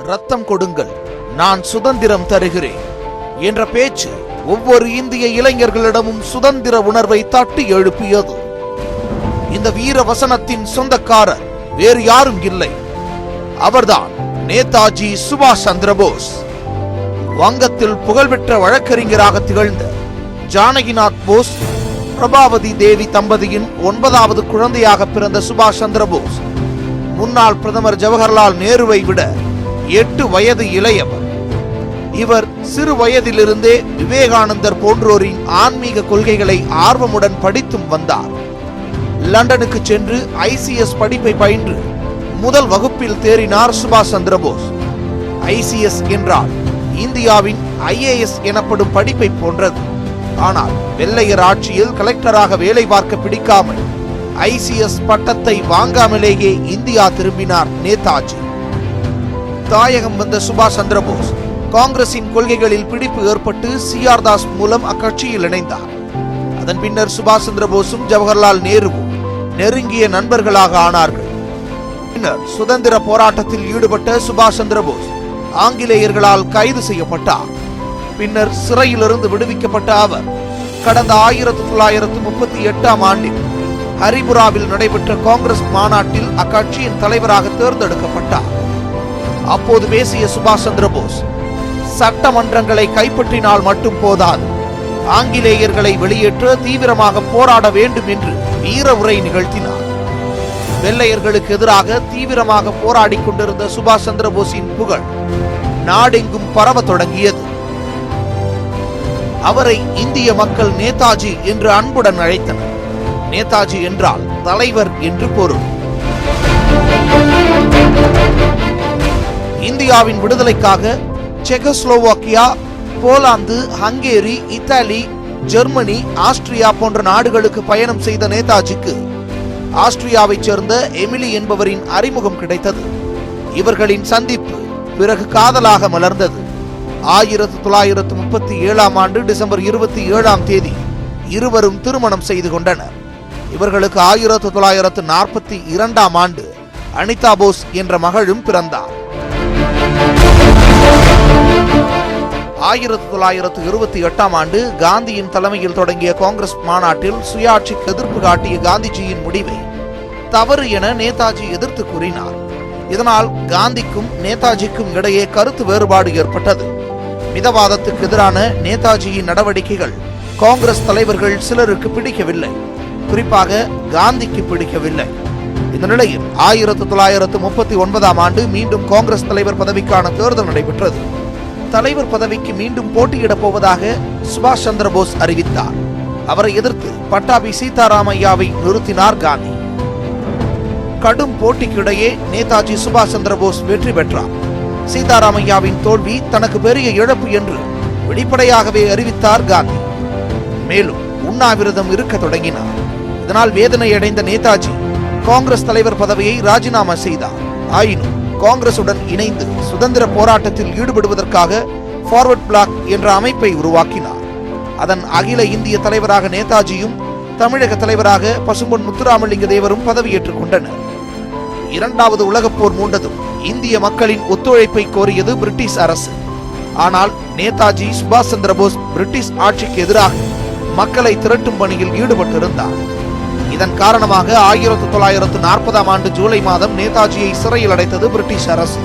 ரத்தம் கொடுங்கள், நான் சுதந்திரம் தருகிறேன் என்ற பேச்சு ஒவ்வொரு இந்திய இளைஞர்களிடமும் சுதந்திர உணர்வை தட்டி எழுப்பியது. இந்த வீர வசனத்தின் சொந்தக்காரர் வேறு யாரும் இல்லை, அவர்தான் நேதாஜி சுபாஷ் சந்திரபோஸ். வங்கத்தில் புகழ்பெற்ற வழக்கறிஞராக திகழ்ந்த ஜானகிநாத் போஸ் பிரபாவதி தேவி தம்பதியின் 9வது குழந்தையாக பிறந்த சுபாஷ் சந்திரபோஸ் முன்னாள் பிரதமர் ஜவஹர்லால் நேருவை விட 8 வயது இளையவர். இவர் சிறு வயதிலிருந்தே விவேகானந்தர் போன்றோரின் ஆன்மீக கொள்கைகளை ஆர்வமுடன் படித்தும் வந்தார். லண்டனுக்கு சென்று ICS படிப்பை பயின்று முதல் வகுப்பில் தேறினார் சுபாஷ் சந்திரபோஸ். ICS என்றால் இந்தியாவின் IAS எனப்படும் படிப்பை போன்றது. ஆனால் வெள்ளையர் ஆட்சியில் கலெக்டராக வேலை பார்க்க பிடிக்காமல் ICS பட்டத்தை வாங்காமலேயே இந்தியா திரும்பினார் நேதாஜி. தாயகம் வந்த சுபாஷ் சந்திரபோஸ் காங்கிரசின் கொள்கைகளில் பிடிப்பு ஏற்பட்டு CR தாஸ் மூலம் அக்கட்சியில் இணைந்தார். அதன் பின்னர் சுபாஷ் சந்திரபோஸும் ஜவஹர்லால் நேருவும் நெருங்கிய நண்பர்களாக ஆனார்கள். பின்னர் சுதந்திர போராட்டத்தில் ஈடுபட்ட சுபாஷ் சந்திரபோஸ் ஆங்கிலேயர்களால் கைது செய்யப்பட்டார். பின்னர் சிறையிலிருந்து விடுவிக்கப்பட்ட அவர் கடந்த 1938ஆம் ஆண்டில் ஹரிபுராவில் நடைபெற்ற காங்கிரஸ் மாநாட்டில் அக்கட்சியின் தலைவராக தேர்ந்தெடுக்கப்பட்டார். அப்போது பேசிய சுபாஷ் சந்திரபோஸ், சட்டமன்றங்களை கைப்பற்றினால் மட்டும் போதாது, ஆங்கிலேயர்களை வெளியேற்ற தீவிரமாக போராட வேண்டும் என்று வீர உரை நிகழ்த்தினார். வெள்ளையர்களுக்கு எதிராக தீவிரமாக போராடி கொண்டிருந்த சுபாஷ் சந்திரபோஸின் புகழ் நாடெங்கும் பரவ தொடங்கியது. அவரை இந்திய மக்கள் நேதாஜி என்று அன்புடன் அழைத்தனர். நேதாஜி என்றால் தலைவர் என்று பொருள். இந்தியாவின் விடுதலைக்காக Czechoslovakia, Poland, Hungary, Italy, Germany, Austria போன்ற நாடுகளுக்கு பயணம் செய்த நேதாஜிக்கு ஆஸ்திரியாவைச் சேர்ந்த எமிலி என்பவரின் அறிமுகம் கிடைத்தது. இவர்களின் சந்திப்பு பிறகு காதலாக மலர்ந்தது. 1937ஆம் ஆண்டு டிசம்பர் 27ஆம் தேதி இருவரும் திருமணம் செய்து கொண்டனர். இவர்களுக்கு 1942ஆம் ஆண்டு அனிதா போஸ் என்ற மகளும் பிறந்தார். 1928ஆம் ஆண்டு காந்தியின் தலைமையில் தொடங்கிய காங்கிரஸ் மாநாட்டில் சுயாட்சிக்கு எதிர்ப்பு காட்டிய காந்திஜியின் முடிவை தவறு என நேதாஜி எதிர்த்து கூறினார். இதனால் காந்திக்கும் நேதாஜிக்கும் இடையே கருத்து வேறுபாடு ஏற்பட்டது. மிதவாதத்துக்கு எதிரான நேதாஜியின் நடவடிக்கைகள் காங்கிரஸ் தலைவர்கள் சிலருக்கு பிடிக்கவில்லை, குறிப்பாக காந்திக்கு பிடிக்கவில்லை. இந்த நிலையில் 1939ஆம் ஆண்டு மீண்டும் காங்கிரஸ் தலைவர் பதவிக்கான தேர்தல் நடைபெற்றது. தலைவர் பதவிக்கு மீண்டும் போட்டியிடப் போவதாக சுபாஷ் சந்திரபோஸ் அறிவித்தார். அவரை எதிர்த்து பட்டாபி சீதாராமையாவை நிறுத்தினார் காந்தி. கடும் போட்டிக்கிடையே நேதாஜி சுபாஷ் சந்திரபோஸ் வெற்றி பெற்றார். சீதாராமையாவின் தோல்வி தனக்கு பெரிய இழப்பு என்று வெளிப்படையாகவே அறிவித்தார் காந்தி. மேலும் உண்ணாவிரதம் இருக்க தொடங்கினார். இதனால் வேதனை அடைந்த நேதாஜி காங்கிரஸ் தலைவர் பதவியை ராஜினாமா செய்தார். ஆயினும் காங்கிரசுடன் இணைந்து சுதந்திர போராட்டத்தில் ஈடுபடுவதற்காக ஃபார்வர்ட் பிளாக் என்ற அமைப்பை உருவாக்கினார். அதன் அகில இந்திய தலைவராக நேதாஜியும் தமிழக தலைவராக பசும்பொன் முத்துராமலிங்க தேவரும் பதவியேற்றுக் கொண்டனர். 2வது உலகப் போர் மூண்டதும் இந்திய மக்களின் ஒத்துழைப்பை கோரியது பிரிட்டிஷ் அரசு. ஆனால் நேதாஜி சுபாஷ் சந்திரபோஸ் பிரிட்டிஷ் ஆட்சிக்கு எதிராக மக்களை திரட்டும் பணியில் ஈடுபட்டிருந்தார். இதன் காரணமாக 1940ஆம் ஆண்டு ஜூலை மாதம் நேதாஜியை சிறையில் அடைத்தது பிரிட்டிஷ் அரசு.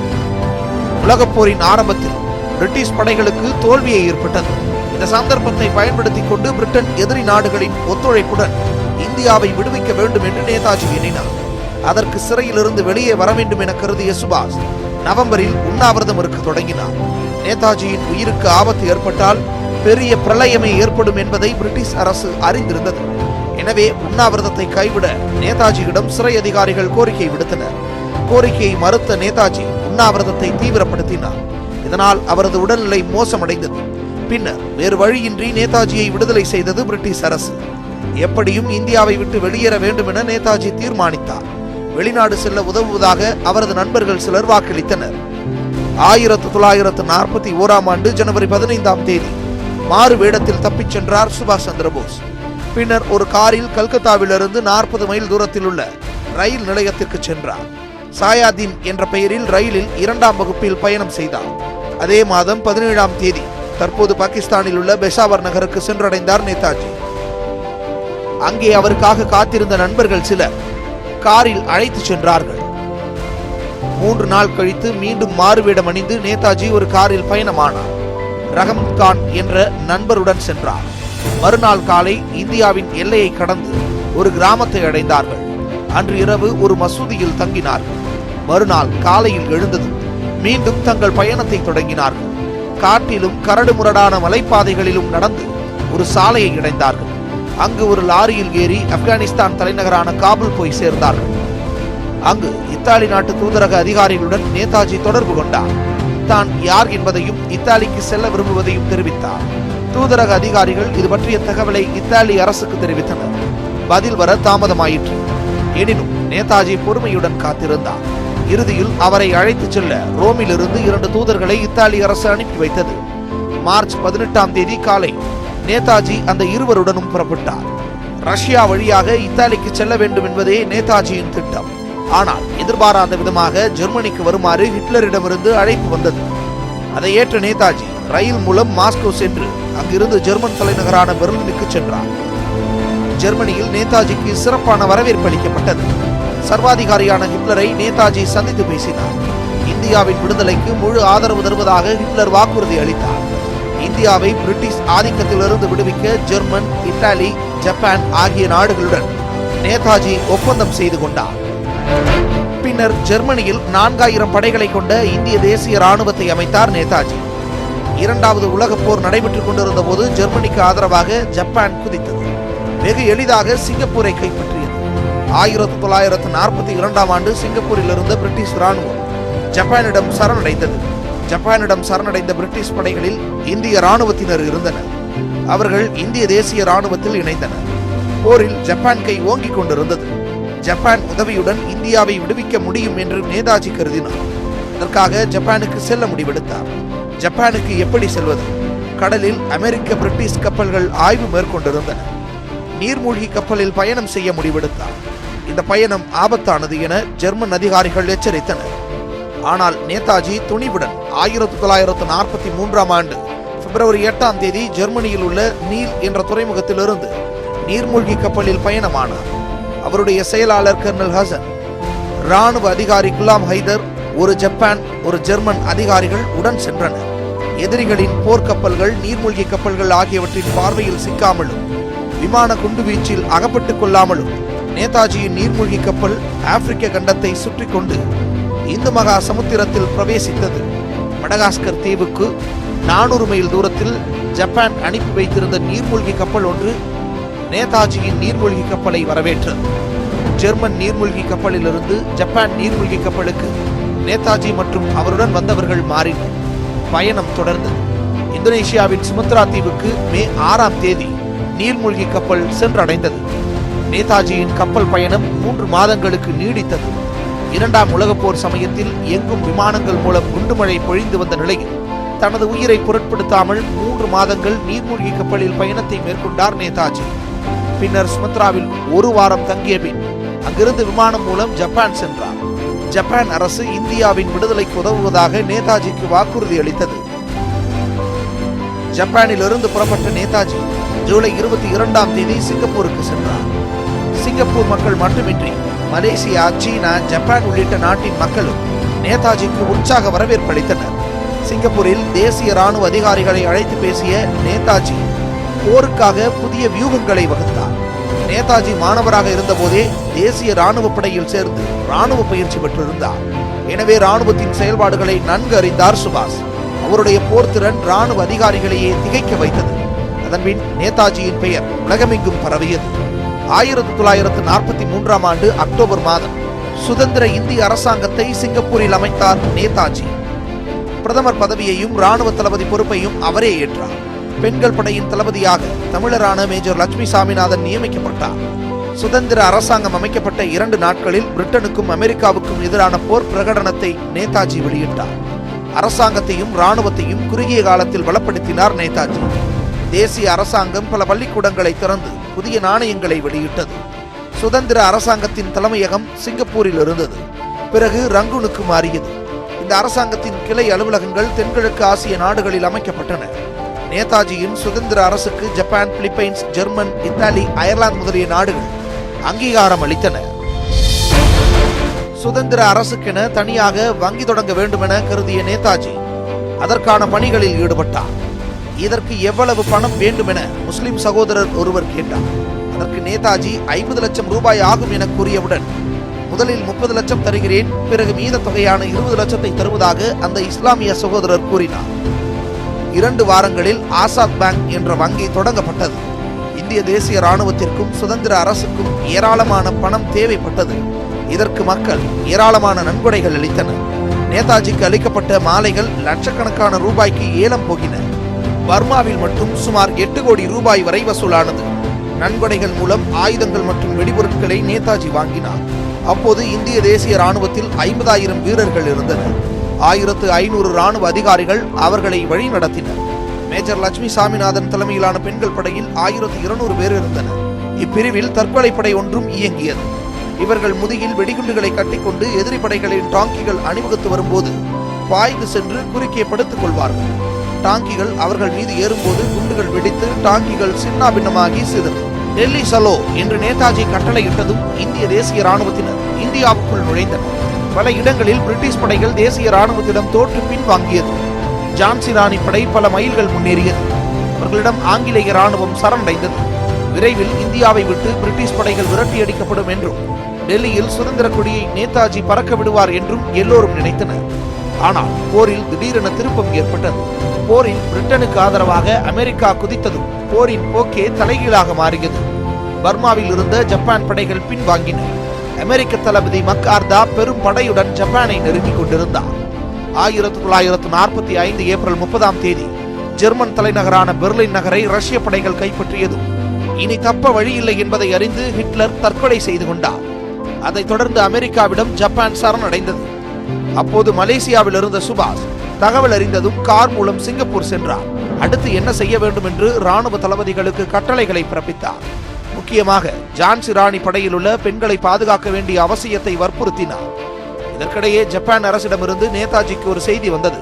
உலகப் போரின் ஆரம்பத்தில் பிரிட்டிஷ் படைகளுக்கு தோல்வியை ஏற்பட்டது. இந்த சந்தர்ப்பத்தை பயன்படுத்திக் கொண்டு பிரிட்டன் எதிரி நாடுகளின் ஒத்துழைப்புடன் இந்தியாவை விடுவிக்க வேண்டும் என்று நேதாஜி எண்ணினார். அதற்கு சிறையிலிருந்து வெளியே வர வேண்டும் என கருதிய சுபாஷ் நவம்பரில் உண்ணாவிரதம் இருக்க தொடங்கினார். நேதாஜியின் உயிருக்கு ஆபத்து ஏற்பட்டால் பெரிய பிரளயமே ஏற்படும் என்பதை பிரிட்டிஷ் அரசு அறிந்திருந்தது. எனவே உண்ணாவிரதத்தை கைவிட நேதாஜியிடம் சிறை அதிகாரிகள் கோரிக்கை விடுத்தனர். கோரிக்கையை மறுத்த நேதாஜி உண்ணாவிரதத்தை தீவிரப்படுத்தினார். இதனால் அவரது உடல்நிலை மோசமடைந்தது. பின்னர் வேறு வழியின்றி நேதாஜியை விடுதலை செய்தது பிரிட்டிஷ் அரசு. எப்படியும் இந்தியாவை விட்டு வெளியேற வேண்டும் என நேதாஜி தீர்மானித்தார். வெளிநாடு செல்ல உதவுவதாக அவரது நண்பர்கள் சிலர் வாக்களித்தனர். 1941ஆம் ஆண்டு ஜனவரி 15ஆம் தேதி மாறு வேடத்தில் தப்பிச் சென்றார் சுபாஷ் சந்திரபோஸ். பின்னர் ஒரு காரில் கல்கத்தாவிலிருந்து 40 மைல் தூரத்தில் உள்ள ரயில் நிலையத்திற்கு சென்றார். சாயாதீன் என்ற பெயரில் ரயிலில் 2ஆம் வகுப்பில் பயணம் செய்தார். அதே மாதம் 17ஆம் தேதி தற்போது பாகிஸ்தானில் உள்ள பெஷாவர் நகருக்கு சென்றடைந்தார் நேதாஜி. அங்கே அவருக்காக காத்திருந்த நண்பர்கள் சிலர் காரில் அழைத்து சென்றார்கள். 3 நாள் கழித்து மீண்டும் மாறுவேடம் அணிந்து நேதாஜி ஒரு காரில் பயணமானார். ரஹமத் கான் என்ற நண்பருடன் சென்றார். மறுநாள் காலை இந்தியாவின் எல்லையை கடந்து ஒரு கிராமத்தை அடைந்தார்கள். அன்று இரவு ஒரு மசூதியில் தங்கினார்கள். மறுநாள் காலையில் எழுந்ததும் மீண்டும் தங்கள் பயணத்தை தொடங்கினார்கள். காட்டிலும் கரடு முரடான மலைப்பாதைகளிலும் நடந்து ஒரு சாலையை அடைந்தார்கள். அங்கு ஒரு லாரியில் ஏறி ஆப்கானிஸ்தான் தலைநகரான காபூல் போய் சேர்ந்தார்கள். அங்கு இத்தாலி நாட்டு தூதரக அதிகாரிகளுடன் நேதாஜி தொடர்பு கொண்டார். தான் யார் என்பதையும் இத்தாலிக்கு செல்ல விரும்புவதையும் தெரிவித்தார். தூதரக அதிகாரிகள் இது பற்றிய தகவலை இத்தாலி அரசுக்கு தெரிவித்தனர். பதில் வர தாமதமாயிற்று. எனினும் நேதாஜி பொறுமையுடன் காத்திருந்தார். இறுதியில் அவரை அழைத்துச் செல்ல ரோமிலிருந்து 2 தூதர்களை இத்தாலி அரசு அனுப்பி வைத்தது. மார்ச் 18ஆம் தேதி காலை நேதாஜி அந்த இருவருடனும் புறப்பட்டார். ரஷ்யா வழியாக இத்தாலிக்கு செல்ல வேண்டும் என்பதே நேதாஜியின் திட்டம். ஆனால் எதிர்பாராத விதமாக ஜெர்மனிக்கு வருமாறு ஹிட்லரிடமிருந்து அழைப்பு வந்தது. அதை ஏற்ற நேதாஜி ரயில் மூலம் மாஸ்கோ சென்று அங்கிருந்து ஜெர்மன் தலைநகரான பெர்லினுக்கு சென்றார். ஜெர்மனியில் நேதாஜிக்கு சிறப்பான வரவேற்பு அளிக்கப்பட்டது. சர்வாதிகாரியான ஹிட்லரை நேதாஜி சந்தித்து பேசினார். இந்தியாவின் விடுதலைக்கு முழு ஆதரவு தருவதாக ஹிட்லர் வாக்குறுதி அளித்தார். இந்தியாவை பிரிட்டிஷ் ஆதிக்கத்திலிருந்து விடுவிக்க ஜெர்மன், இத்தாலி, ஜப்பான் ஆகிய நாடுகளுடன் நேதாஜி ஒப்பந்தம் செய்து கொண்டார். பின்னர் ஜெர்மனியில் 4000 படைகளை கொண்ட இந்திய தேசிய ராணுவத்தை அமைத்தார் நேதாஜி. 2வது உலகப் போர் நடைபெற்றுக் கொண்டிருந்த போது ஜெர்மனிக்கு ஆதரவாக ஜப்பான் குதித்தது. வெகு எளிதாக சிங்கப்பூரை கைப்பற்றியது. 1942ஆம் ஆண்டு சிங்கப்பூரில் இருந்த பிரிட்டிஷ் ராணுவம் ஜப்பானிடம் சரணடைந்தது. ஜப்பானிடம் சரணடைந்த பிரிட்டிஷ் படைகளில் இந்திய ராணுவத்தினர் இருந்தனர். அவர்கள் இந்திய தேசிய ராணுவத்தில் இணைந்தனர். போரில் ஜப்பான் கை ஓங்கிக் கொண்டிருந்தது. ஜப்பான் உதவியுடன் இந்தியாவை விடுவிக்க முடியும் என்று நேதாஜி கருதினார். அதற்காக ஜப்பானுக்கு செல்ல முடிவெடுத்தார். ஜப்பானுக்கு எப்படி செல்வது? கடலில் அமெரிக்க, பிரிட்டிஷ் கப்பல்கள் ஆய்வு மேற்கொண்டிருந்தன. நீர்மூழ்கி கப்பலில் பயணம் செய்ய முடிவெடுத்தார். இந்த பயணம் ஆபத்தானது என ஜெர்மன் அதிகாரிகள் எச்சரித்தனர். ஆனால் நேதாஜி துணிவுடன் 1943ஆம் ஆண்டு பிப்ரவரி 8ஆம் தேதி ஜெர்மனியில் உள்ள நீல் என்ற துறைமுகத்திலிருந்து நீர்மூழ்கி கப்பலில் பயணமானார். அவருடைய செயலாளர் கர்னல் ஹசன், ராணுவ அதிகாரி குலாம் ஹைதர், ஒரு ஜப்பான், ஒரு ஜெர்மன் அதிகாரிகள் உடன் சென்றனர். எதிரிகளின் போர்க்கப்பல்கள், நீர்மூழ்கி கப்பல்கள் ஆகியவற்றின் பார்வையில் சிக்காமலும் விமான குண்டுவீச்சில் அகப்பட்டுக் கொள்ளாமலும் நேதாஜியின் நீர்மூழ்கி கப்பல் ஆப்பிரிக்க கண்டத்தை சுற்றி கொண்டு இந்து மகா சமுத்திரத்தில் பிரவேசித்தது. மடகாஸ்கர் தீவுக்கு 400 மைல் தூரத்தில் ஜப்பான் அனுப்பி வைத்திருந்த நீர்மூழ்கி கப்பல் ஒன்று நேதாஜியின் நீர்மூழ்கி கப்பலை வரவேற்றது. ஜெர்மன் நீர்மூழ்கி கப்பலிலிருந்து ஜப்பான் நீர்மூழ்கி கப்பலுக்கு நேதாஜி மற்றும் அவருடன் வந்தவர்கள் மாறினர். பயணம் தொடர்ந்தது. இந்தோனேஷியாவின் சுமத்ரா தீவுக்கு மே 6ஆம் தேதி நீர்மூழ்கி கப்பல் சென்றடைந்தது. நேதாஜியின் கப்பல் பயணம் 3 மாதங்களுக்கு நீடித்தது. 2ஆம் உலகப் போர் சமயத்தில் எங்கும் விமானங்கள் மூலம் குண்டுமழை பொழிந்து வந்த நிலையில் தனது உயிரை பொருட்படுத்தாமல் 3 மாதங்கள் நீர்மூழ்கி கப்பலில் பயணத்தை மேற்கொண்டார் நேதாஜி. பின்னர் சுமத்ராவில் 1 வாரம் தங்கிய பின் அங்கிருந்து விமானம் மூலம் ஜப்பான் சென்றார். ஜப்பான் அரசு இந்தியாவின் விடுதலைக்கு உதவுவதாக நேதாஜிக்கு வாக்குறுதி அளித்தது. ஜப்பானிலிருந்து புறப்பட்ட நேதாஜி ஜூலை 22ஆம் தேதி சிங்கப்பூருக்கு சென்றார். சிங்கப்பூர் மக்கள் மட்டுமின்றி மலேசியா, சீனா, ஜப்பான் உள்ளிட்ட நாட்டின் மக்களும் நேதாஜிக்கு உற்சாக வரவேற்பு அளித்தனர். சிங்கப்பூரில் தேசிய ராணுவ அதிகாரிகளை அழைத்து பேசிய நேதாஜி போருக்காக புதிய வியூகங்களை வகுத்தார். நேதாஜி மாணவராக இருந்தபோதே தேசிய ராணுவ படையில் சேர்ந்து ராணுவ பயிற்சி பெற்றிருந்தார். எனவே ராணுவத்தின் செயல்பாடுகளை நன்கு அறிந்தார் சுபாஷ். அவருடைய போர்த்திறன் ராணுவ அதிகாரிகளையே திகைக்க வைத்தது. அதன்பின் நேதாஜியின் பெயர் உலகமெங்கும் பரவியது. 1943ஆம் ஆண்டு அக்டோபர் மாதம் சுதந்திர இந்திய அரசாங்கத்தை சிங்கப்பூரில் அமைத்தார் நேதாஜி. பிரதமர் பதவியையும் ராணுவ தளபதி பொறுப்பையும் அவரே ஏற்றார். பெண்கள் படையின் தளபதியாக தமிழரான மேஜர் லட்சுமி சாமிநாதன் நியமிக்கப்பட்டார். சுதந்திர அரசாங்கம் அமைக்கப்பட்ட 2 நாட்களில் பிரிட்டனுக்கும் அமெரிக்காவுக்கும் எதிரான போர் பிரகடனத்தை நேதாஜி வெளியிட்டார். அரசாங்கத்தையும் ராணுவத்தையும் குறுகிய காலத்தில் பலப்படுத்தினார் நேதாஜி. தேசிய அரசாங்கம் பல பள்ளிக்கூடங்களை திறந்து புதிய நாணயங்களை வெளியிட்டது. சுதந்திர அரசாங்கத்தின் தலைமையகம் சிங்கப்பூரில் இருந்தது. பிறகு ரங்கூனுக்கு மாறியது. இந்த அரசாங்கத்தின் கிளை அலுவலகங்கள் தென்கிழக்கு ஆசிய நாடுகளில் அமைக்கப்பட்டன. நேதாஜியின் சுதந்திர அரசுக்கு Japan, Philippines, German, Italy, Ireland முதலிய நாடுகள் அங்கீகாரம் அளித்தன. சுதந்திர அரசுக்கென தனியாக வங்கி தொடங்க வேண்டுமென கருதிய நேதாஜி அதற்கான பணிகளில் ஈடுபட்டார். இதற்கு எவ்வளவு பணம் வேண்டுமென முஸ்லிம் சகோதரர் ஒருவர் கேட்டார். அதற்கு நேதாஜி 50 லட்சம் ரூபாய் ஆகும் என கூறியவுடன், முதலில் 30 லட்சம் தருகிறேன், பிறகு மீத தொகையான 20 லட்சத்தை தருவதாக அந்த இஸ்லாமிய சகோதரர் கூறினார். 2 வாரங்களில் ஆசாத் பேங்க் என்ற வங்கி தொடங்கப்பட்டது. இந்திய தேசிய இராணுவத்திற்கும் சுதந்திர அரசுக்கும் ஏராளமான பணம் தேவைப்பட்டது. இதற்கு மக்கள் ஏராளமான நன்கொடைகள் அளித்தனர். நேதாஜிக்கு அளிக்கப்பட்ட மாலைகள் லட்சக்கணக்கான ரூபாய்க்கு ஏலம் போகின. பர்மாவில் மட்டும் சுமார் 8 கோடி ரூபாய் வரை வசூலானது. நன்கொடைகள் மூலம் ஆயுதங்கள் மற்றும் வெடிபொருட்களை நேதாஜி வாங்கினார். அப்போது இந்திய தேசிய இராணுவத்தில் 50,000 வீரர்கள் இருந்தனர். 1500 இராணுவ அதிகாரிகள் அவர்களை வழி நடத்தினர். மேஜர் லட்சுமி சாமிநாதன் தலைமையிலான பெண்கள் படையில் 1200 பேர் இருந்தனர். இப்பிரிவில் தற்கொலை படை ஒன்றும் இயங்கியது. இவர்கள் முதுகில் வெடிகுண்டுகளை கட்டிக்கொண்டு எதிரி படைகளின் டாங்கிகள் அணிவகுத்து வரும்போது பாய்ந்து சென்று குறுக்கே படுத்துக் கொள்வார்கள். டாங்கிகள் அவர்கள் மீது ஏறும்போது குண்டுகள் வெடித்து டாங்கிகள் சின்னாபின்னமாகி சிதறும். டெல்லி சலோ என்று நேதாஜி கட்டளையிட்டதும் இந்திய தேசிய இராணுவத்தினர் இந்தியாவுக்குள் நுழைந்தனர். பல இடங்களில் பிரிட்டிஷ் படைகள் தேசிய இராணுவத்திடம் தோற்று பின்வாங்கியது. ஜான்சி ராணி படை பல மைல்கள் முன்னேறியது. அவர்களிடம் ஆங்கிலேய இராணுவம் சரணடைந்தது. விரைவில் இந்தியாவை விட்டு பிரிட்டிஷ் படைகள் விரட்டியடிக்கப்படும் என்றும் டெல்லியில் சுதந்திர கொடியை நேதாஜி பறக்க விடுவார் என்றும் எல்லோரும் நினைத்தனர். ஆனால் போரில் திடீரென திருப்பம் ஏற்பட்டது. போரில் பிரிட்டனுக்கு ஆதரவாக அமெரிக்கா குதித்ததும் போரின் போக்கே தலைகீழாக மாறியது. பர்மாவில் இருந்த ஜப்பான் படைகள் பின்வாங்கின. அமெரிக்க தளபதி மக்கார்தா பெரும் படையுடன் ஜப்பானை நெருங்கிக் கொண்டிருந்தார். 1945 ஏப்ரல் 30 ஜெர்மன் தலைநகரான பெர்லின் நகரை ரஷ்ய படைகள் கைப்பற்றியதும் இனி தப்ப வழியில்லை என்பதை அறிந்து ஹிட்லர் தற்கொலை செய்து கொண்டார். அதைத் தொடர்ந்து அமெரிக்காவிடம் ஜப்பான் சரணடைந்தது. அப்போது மலேசியாவில் இருந்த சுபாஷ் தகவல் அறிந்ததும் கார் மூலம் சிங்கப்பூர் சென்றார். அடுத்து என்ன செய்ய வேண்டும் என்று இராணுவ தளபதிகளுக்கு கட்டளைகளை பிறப்பித்தார். முக்கியமாக ஜான்சி ராணி படையில் உள்ள பெண்களை பாதுகாக்க வேண்டிய அவசியத்தை வற்புறுத்தினார். இதற்கிடையே ஜப்பான் அரசிடமிருந்து நேதாஜிக்கு ஒரு செய்தி வந்தது.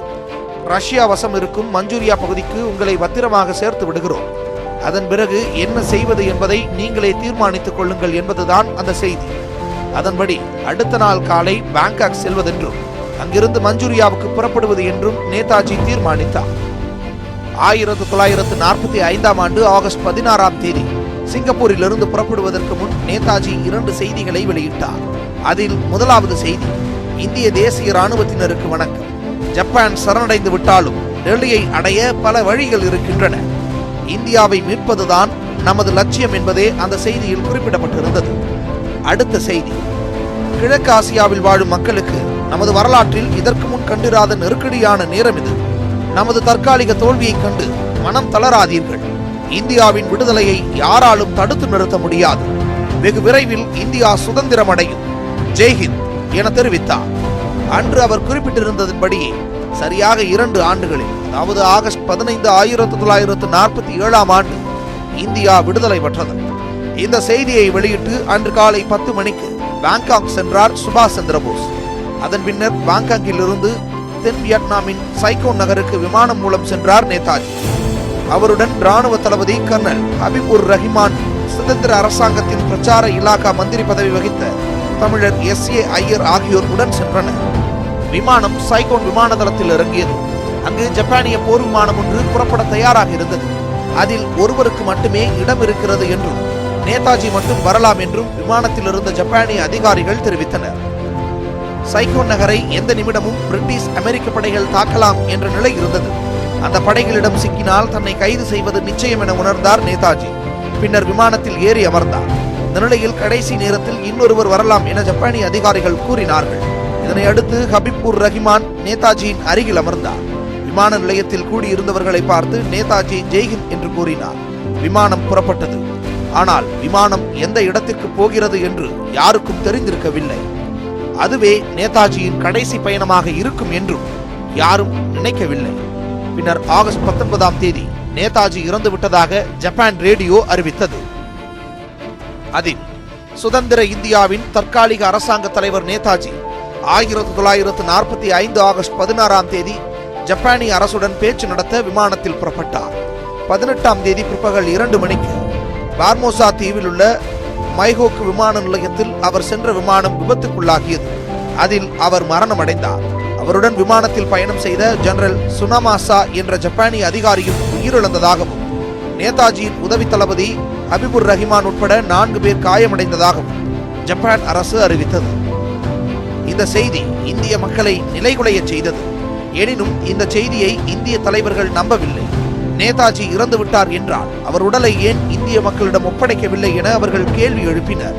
ரஷ்யா வசம் இருக்கும் மஞ்சூரியா பகுதிக்கு உங்களை பத்திரமாக சேர்த்து விடுகிறோம். அதன் பிறகு என்ன செய்வது என்பதை நீங்களே தீர்மானித்துக் கொள்ளுங்கள் என்பதுதான் அந்த செய்தி. அதன்படி அடுத்த நாள் காலை பாங்காக் செல்வதென்றும் அங்கிருந்து மஞ்சூரியாவுக்கு புறப்படுவது என்றும் நேதாஜி தீர்மானித்தார். 1945 ஆகஸ்ட் 16 சிங்கப்பூரிலிருந்து புறப்படுவதற்கு முன் நேதாஜி 2 செய்திகளை வெளியிட்டார். அதில் முதலாவது செய்தி, இந்திய தேசிய இராணுவத்தினருக்கு வணக்கம். ஜப்பான் சரணடைந்து விட்டாலும் டெல்லியை அடைய பல வழிகள் இருக்கின்றன. இந்தியாவை மீட்பதுதான் நமது லட்சியம் என்பதே அந்த செய்தியில் குறிப்பிடப்பட்டிருந்தது. அடுத்த செய்தி, கிழக்கு ஆசியாவில் வாழும் மக்களுக்கு நமது வரலாற்றில் இதற்கு முன் கண்டிராத நெருக்கடியான நேரம் இது. நமது தற்காலிக தோல்வியை கண்டு மனம் தளராதீர்கள். இந்தியாவின் விடுதலையை யாராலும் தடுத்து நிறுத்த முடியாது. வெகு விரைவில் இந்தியா சுதந்திரம் அடையும். ஜெய்ஹிந்த் என தெரிவித்தார். அன்று அவர் குறிப்பிட்டிருந்ததன்படியே சரியாக 2 ஆண்டுகளில், அதாவது ஆகஸ்ட் 15, 1947 இந்தியா விடுதலை பெற்றது. இந்த செய்தியை வெளியிட்டு அன்று காலை 10 மணிக்கு பாங்காக் சென்றார் சுபாஷ் சந்திர போஸ். அதன் பின்னர் பாங்காக்கில் இருந்து தென் வியட்நாமின் சைகோன் நகருக்கு விமானம் மூலம் சென்றார் நேதாஜி. அவருடன் இராணுவ தளபதி கர்னல் ஹபீப் உர் ரஹ்மான், சுதந்திர அரசாங்கத்தின் பிரச்சார இலாகா மந்திரி பதவி வகித்த தமிழர் S.A. ஐயர் ஆகியோர் உடன் சென்றனர். விமானம் சைகோன் விமான தளத்தில் இறங்கியது. அங்கு ஜப்பானிய போர் விமானம் ஒன்று புறப்பட தயாராக இருந்தது. அதில் ஒருவருக்கு மட்டுமே இடம் இருக்கிறது என்றும் நேதாஜி மட்டும் வரலாம் என்றும் விமானத்தில் இருந்த ஜப்பானிய அதிகாரிகள் தெரிவித்தனர். சைகோன் நகரை எந்த நிமிடமும் பிரிட்டிஷ் அமெரிக்க படைகள் தாக்கலாம் என்ற நிலை இருந்தது. அந்த படைகளிடம் சிக்கினால் தன்னை கைது செய்வது நிச்சயம் என உணர்ந்தார் நேதாஜி. பின்னர் விமானத்தில் ஏறி அமர்ந்தார். இந்த நிலையில் கடைசி நேரத்தில் இன்னொருவர் வரலாம் என ஜப்பானிய அதிகாரிகள் கூறினார்கள். இதனை அடுத்து ஹபீப் உர் ரஹ்மான் நேதாஜியின் அருகில் அமர்ந்தார். விமான நிலையத்தில் கூடியிருந்தவர்களை பார்த்து நேதாஜி ஜெய்ஹிந்த் என்று கூறினார். விமானம் புறப்பட்டது. ஆனால் விமானம் எந்த இடத்திற்கு போகிறது என்று யாருக்கும் தெரிந்திருக்கவில்லை. அதுவே நேதாஜியின் கடைசி பயணமாக இருக்கும் என்றும் யாரும் நினைக்கவில்லை. பின்னர் ஆகஸ்ட் 19 நேதாஜி இறந்து விட்டதாக ஜப்பான் ரேடியோ அறிவித்தது. அதில் சுதந்திர இந்தியாவின் தற்காலிக அரசாங்க தலைவர் நேதாஜி 1945 ஆகஸ்ட் 16ஆம் தேதி ஜப்பானிய அரசுடன் பேச்சு நடத்த விமானத்தில் புறப்பட்டார். 18ஆம் தேதி பிற்பகல் 2 மணிக்கு பார்மோசா தீவில் உள்ள மைஹோக்கு விமான நிலையத்தில் அவர் சென்ற விமானம் விபத்துக்குள்ளாகியது. அதில் அவர் மரணமடைந்தார். அவருடன் விமானத்தில் பயணம் செய்த ஜெனரல் சுனமாசா என்ற ஜப்பானிய அதிகாரியும் உயிரிழந்ததாகவும் நேதாஜியின் உதவி தளபதி ஹபிபுர் ரஹிமான் உட்பட 4 பேர் காயமடைந்ததாகவும் ஜப்பான் அரசு அறிவித்தது. இந்த செய்தி இந்திய மக்களை நிலைகுலைய செய்தது. எனினும் இந்த செய்தியை இந்திய தலைவர்கள் நம்பவில்லை. நேதாஜி இறந்து விட்டார் என்றால் அவர் உடலை ஏன் இந்திய மக்களிடம் ஒப்படைக்கவில்லை என அவர்கள் கேள்வி எழுப்பினர்.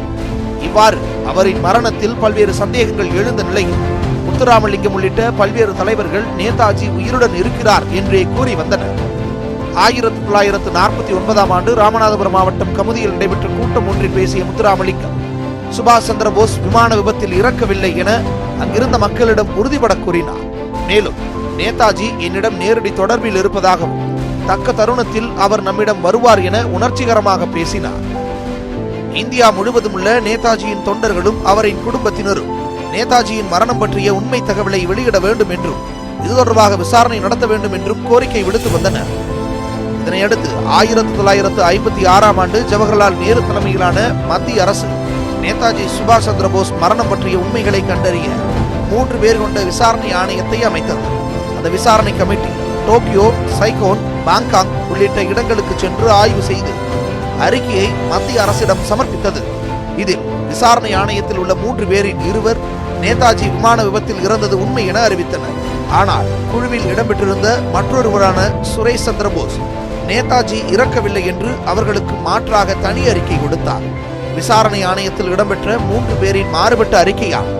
இவ்வாறு அவரின் மரணத்தில் பல்வேறு சந்தேகங்கள் எழுந்த நிலையில் முத்துராமலிங்கம் உள்ளிட்ட பல்வேறு தலைவர்கள் நேதாஜி உயிருடன் இருக்கிறார் என்றே கூறி வந்தனர். 1949ஆம் ஆண்டு ராமநாதபுரம் மாவட்டம் கமுதியில் நடைபெற்ற கூட்டம் ஒன்றில் பேசிய முத்துராமலிங்கம் சுபாஷ் சந்திர போஸ் விமான விபத்தில் இறக்கவில்லை என அங்கிருந்த மக்களிடம் உறுதிபட கூறினார். மேலும் நேதாஜி என்னிடம் நேரடி தொடர்பில் இருப்பதாகவும் தக்க தருணத்தில் அவர் நம்மிடம் வருவார் என உணர்ச்சிகரமாக பேசினார். இந்தியா முழுவதும் உள்ள நேதாஜியின் தொண்டர்களும் அவரின் குடும்பத்தினரும் நேதாஜியின் மரணம் பற்றிய உண்மை தகவலை வெளியிட வேண்டும் என்றும் இது தொடர்பாக விசாரணை நடத்த வேண்டும் என்றும் கோரிக்கை விடுத்து வந்தனர். இதனையடுத்து 1956ஆம் ஆண்டு ஜவஹர்லால் நேரு தலைமையிலான மத்திய அரசு நேதாஜி சுபாஷ் சந்திர போஸ் மரணம் பற்றிய உண்மைகளை கண்டறிய 3 பேர் கொண்ட விசாரணை ஆணையத்தை அமைத்தது. அந்த விசாரணை கமிட்டி டோக்கியோ, சைகோன், பாங்காங் உள்ளிட்ட இடங்களுக்கு சென்று ஆய்வு செய்து அறிக்கையை மத்திய அரசிடம் சமர்ப்பித்தது. இதில் விசாரணை ஆணையத்தில் உள்ள 3 பேரில் 2 நேதாஜி விமான விபத்தில் இறந்தது உண்மை என அறிவித்தனர். ஆனால் குழுவில் இடம்பெற்றிருந்த மற்றொருவரான சுரேஷ் சந்திர போஸ் நேதாஜி இறக்கவில்லை என்று அவர்களுக்கு மாற்றாக தனி அறிக்கை கொடுத்தார். விசாரணை ஆணையத்தில் இடம்பெற்ற 3 பேரின் மாறுபட்ட அறிக்கையால்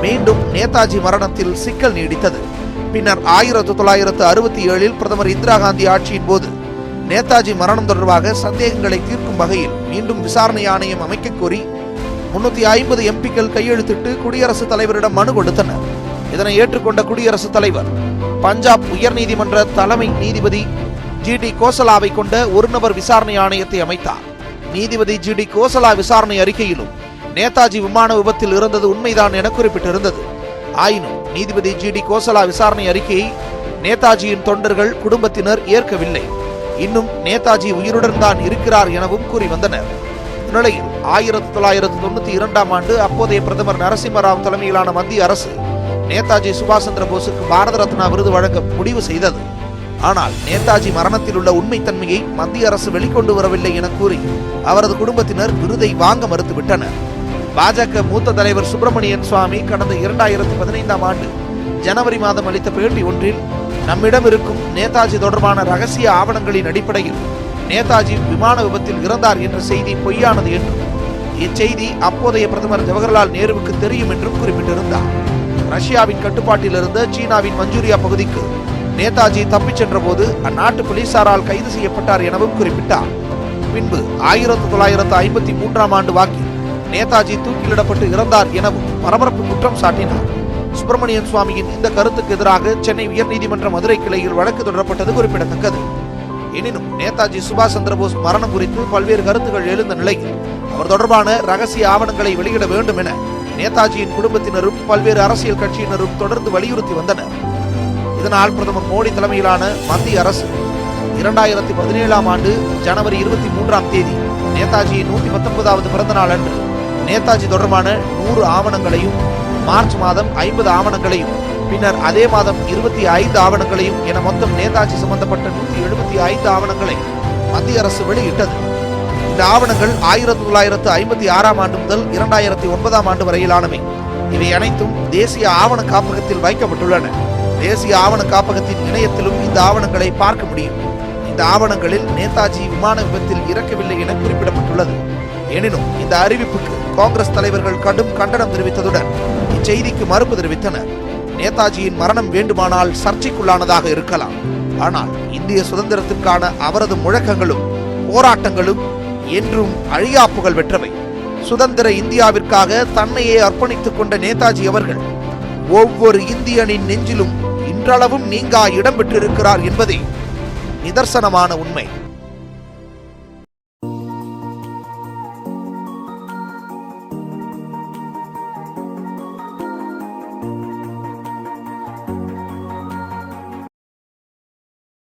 மீண்டும் நேதாஜி மரணத்தில் சிக்கல் நீடித்தது. பின்னர் 1967இல் பிரதமர் இந்திரா காந்தி ஆட்சியின் போது நேதாஜி மரணம் தொடர்பாக சந்தேகங்களை தீர்க்கும் வகையில் மீண்டும் விசாரணை ஆணையம் அமைக்க கோரி 350 எம்பிக்கள் கையெழுத்திட்டு குடியரசுத் தலைவரிடம் மனு கொடுத்தனர். இதனை ஏற்றுக்கொண்ட குடியரசுத் தலைவர் பஞ்சாப் உயர்நீதிமன்ற தலைமை நீதிபதி ஜி.டி. கோசலாவை கொண்ட ஒரு நபர் விசாரணை ஆணையத்தை அமைத்தார். நீதிபதி ஜி.டி. கோசலா விசாரணை அறிக்கையிலும் நேதாஜி விமான விபத்தில் இருந்தது உண்மைதான் என குறிப்பிட்டிருந்தது. ஆயினும் நீதிபதி ஜி.டி. கோசலா விசாரணை அறிக்கையை நேதாஜியின் தொண்டர்கள் குடும்பத்தினர் ஏற்கவில்லை. இன்னும் நேதாஜி உயிருடன் தான் இருக்கிறார் எனவும் கூறி வந்தனர். இந்நிலையில் 1992ஆம் ஆண்டு அப்போதைய பிரதமர் நரசிம்மராவ் தலைமையிலான மத்திய அரசு நேதாஜி சுபாஷ் சந்திர போஸுக்கு பாரத ரத்னா விருது வழங்க முடிவு செய்தது. ஆனால் நேதாஜி மரணத்தில் உள்ள உண்மைத்தன்மையை மத்திய அரசு வெளிக்கொண்டு வரவில்லை என கூறி அவரது குடும்பத்தினர் விருதை வாங்க மறுத்துவிட்டனர். பாஜக மூத்த தலைவர் சுப்பிரமணியன் சுவாமி கடந்த 2015ஆம் ஆண்டு ஜனவரி மாதம் அளித்த பேட்டி ஒன்றில் நம்மிடம் இருக்கும் நேதாஜி தொடர்பான ரகசிய ஆவணங்களின் அடிப்படையில் நேதாஜி விமான விபத்தில் இறந்தார் என்ற செய்தி பொய்யானது என்றும் இச்செய்தி அப்போதைய பிரதமர் ஜவஹர்லால் நேருவுக்கு தெரியும் என்றும் குறிப்பிட்டிருந்தார். ரஷ்யாவின் கட்டுப்பாட்டில் இருந்த சீனாவின் மஞ்சூரியா பகுதிக்கு நேதாஜி தப்பிச் சென்ற போது அந்நாட்டு போலீசாரால் கைது செய்யப்பட்டார் எனவும் குறிப்பிட்டார். பின்பு 1953ஆம் ஆண்டு வாக்கில் நேதாஜி தூக்கிலிடப்பட்டு இறந்தார் எனவும் பரபரப்பு குற்றம் சாட்டினார். சுப்பிரமணியன் சுவாமியின் இந்த கருத்துக்கு எதிராக சென்னை உயர்நீதிமன்ற மதுரை கிளையில் வழக்கு தொடரப்பட்டது குறிப்பிடத்தக்கது. எனினும் நேதாஜி சுபாஷ் சந்திர போஸ் மரணம் குறித்து பல்வேறு கருத்துகள் எழுந்த நிலையில் அவர் தொடர்பான ரகசிய ஆவணங்களை வெளியிட வேண்டும் என நேதாஜியின் குடும்பத்தினரும் பல்வேறு அரசியல் கட்சியினரும் தொடர்ந்து வலியுறுத்தி வந்தனர். இதனால் பிரதமர் மோடி தலைமையிலான மத்திய அரசு 2017ஆம் ஆண்டு ஜனவரி 23ஆம் தேதி நேதாஜியின் 119வது பிறந்த நாள் அன்று நேதாஜி தொடர்பான 100 ஆவணங்களையும், மார்ச் மாதம் 50 ஆவணங்களையும், பின்னர் அதே மாதம் 25 ஆவணங்களையும் என மொத்தம் நேதாஜி சம்பந்தப்பட்ட 175 ஆவணங்களை மத்திய அரசு வெளியிட்டது. இந்த ஆவணங்கள் 1956ஆம் ஆண்டு முதல் 2009ஆம் ஆண்டு வரையிலானவை. இவை அனைத்தும் தேசிய ஆவண காப்பகத்தில் வைக்கப்பட்டுள்ளன. தேசிய ஆவண காப்பகத்தின் இணையத்திலும் இந்த ஆவணங்களை பார்க்க முடியும். இந்த ஆவணங்களில் நேதாஜி விமான விபத்தில் இறக்கவில்லை என குறிப்பிடப்பட்டுள்ளது. எனினும் இந்த அறிவிப்புக்கு காங்கிரஸ் தலைவர்கள் கடும் கண்டனம் தெரிவித்ததுடன் இச்செய்திக்கு மறுப்பு தெரிவித்தனர். நேதாஜியின் மரணம் வேண்டுமானால் சர்ச்சைக்குள்ளானதாக இருக்கலாம், ஆனால் இந்திய சுதந்திரத்திற்கான அவரது முழக்கங்களும் போராட்டங்களும் என்றும் அழியா புகழ் பெற்றவை. சுதந்திர இந்தியாவிற்காக தன்னையே அர்ப்பணித்துக் கொண்ட நேதாஜி அவர்கள் ஒவ்வொரு இந்தியனின் நெஞ்சிலும் இன்றளவும் நீங்கா இடம் பெற்றிருக்கிறார் என்பதே நிதர்சனமான உண்மை.